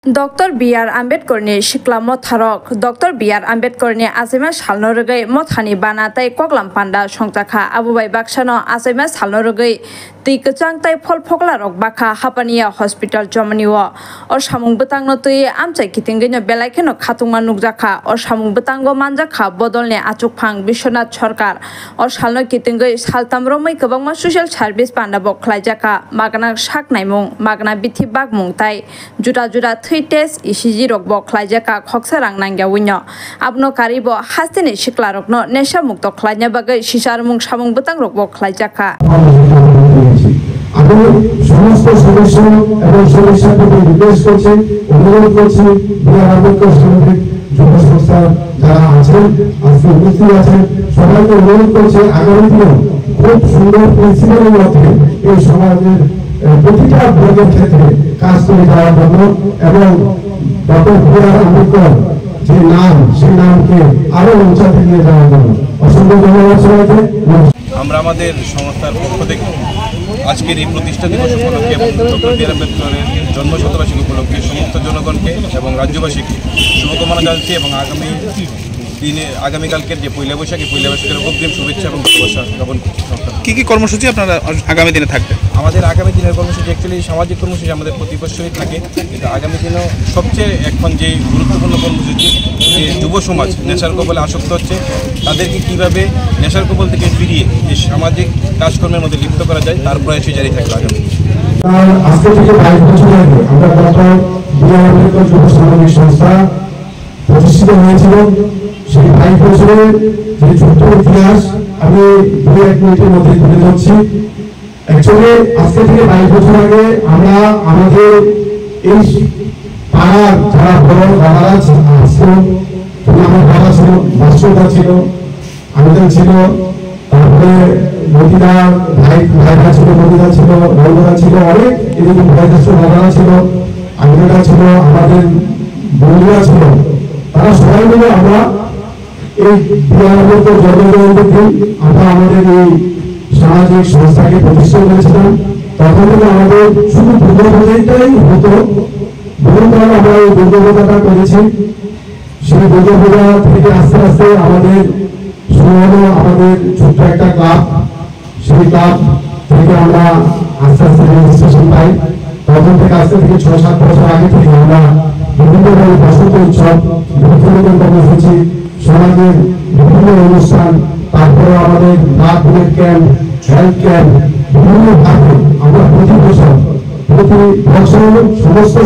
Doctor B R. आम्बेडकरनि सिक्ला मथारक डॉक्टर बी.आर. आम्बेडकरनि आसाइमा सालनो रगै मथानि बाना तै कगलाम पान्डा संजाखा आबुबाय बाक्सानो आसाइमा सालनो रगै tui kachang tai phol phokla rok bakha hapania hospital jomani o or samung butangno tui amchai kitingoi no belai kheno khatungma nukjakha or samung butango manjakha bodolni achukphang Bishwanath Sarkar or salno kitingoi saltam romai kwbangma social service panda bo khlaijaka magna sak naimung magna bithi bagmung tai juda juda thui test ECG rok bo khlaijaka khoksa rang nangya winno abno karibo hastini sikla rokno nesha mukto khlaina bagai sisarmung samung butang rok bo khlaijaka আমি সমস্ত সদস্য এবং সদস্যদের request করছি অনুরোধ করছি B.R.. Ambedkar সামাজিক যুব সংস্থার যারা আছেন আজকে উপস্থিত আছেন সবাইকে অনুরোধ করছি আগামী দিনে খুব সুন্দর প্রিন্সিপালের মধ্যে এই সমাজের প্রতিটা বর্গের ক্ষেত্রে কাজ করে যাওয়ার জন্য এবং ডক্টর বি.আর. আম্বেদকর যে নাম সেই নামকে আরো উচ্চতে নিয়ে যাওয়ার জন্য অসংখ্য ধন্যবাদ সবাইকে। আমরা আমাদের সংস্থার পক্ষ থেকে আজকের এই প্রতিষ্ঠা দিবস উপলক্ষে এবং ডক্টর বি.আর. আম্বেদকরের জন্মশতবার্ষিকী উপলক্ষে সমস্ত জনগণকে এবং রাজ্যবাসীকে শুভকামনা জানাচ্ছি এবং আগামীকালকের যে পয়লা বৈশাখের অগ্রিম শুভেচ্ছা এবং ভালোবাসা জ্ঞাপন করছি। কি কর্মসূচি আপনারা আগামী দিনে থাকবে? আমাদের আগামী দিনের কর্মসূচি অ্যাকচুয়ালি সামাজিক কর্মসূচি আমাদের প্রতি বছরই থাকে, কিন্তু আগামী দিনেও সবচেয়ে এখন যে গুরুত্বপূর্ণ কর্মসূচি যে যুব সমাজ নেশার কবলে আসক্ত হচ্ছে তাদেরকে কীভাবে নেশার কবল থেকে ফিরিয়ে যে সামাজিক কাজকর্মের মধ্যে লিপ্ত করা যায় তার প্রয়াসই জারি থাকবে আগামী। আজকে থেকে 22 বছর আগে আমরা ডক্টর বি.আর. আম্বেদকর যুব সামাজিক সংস্থা প্রতিষ্ঠিত হয়েছিল। সেই 22 বছরের যে ছোট্ট ইতিহাস আমি 2-1 মিনিটের মধ্যে তুলে ধরছি। অ্যাকচুয়ালি আজকে থেকে 22 বছর আগে আমরা আমাদের এই পাড়ার যারা বড় বাবারা ছিল, আমার বাবা ছিল, মাস্টারদা ছিল, আমাদের ছিল, তারপরে মদিনা ভাইরা ছিল, মদিনা ছিল, বন্ধুরা ছিল, অনেক এদিকে ভাইরা ছিল, বাবারা ছিল, আমাদেরটা ছিল, আমাদের বন্ধুরা ছিল। তারা সবাই মিলে আমরা এই বি.আর. আম্বেদকর জন্মজয়ন্তীর দিন আমরা আমাদের এই সামাজিক সংস্থাকে প্রতিষ্ঠা করেছিলাম। তখন থেকে আমাদের শুধু দুর্গাপূজাটাই হতো, বহু কাল আমরা এই দুর্গাপূজাটা করেছি। সেই দুর্গাপূজা থেকে আস্তে আস্তে আমাদের শুরু হলো আমাদের ছোট্ট একটা ক্লাব। সেই ক্লাব থেকে আমরা আস্তে আস্তে রেজিস্ট্রেশন পাই। তখন থেকে আস্তে থেকে 6-7 বছর আগে থেকে আমরা বিভিন্ন বসন্ত উৎসব, বিভিন্ন কর্মসূচি, সমাজের বিভিন্ন অনুষ্ঠান, তারপরে আমাদের ব্লাড ক্যাম্প, হেলথ ক্যাম্প, বিভিন্ন ভাবে আমরা প্রতি বছর সমস্ত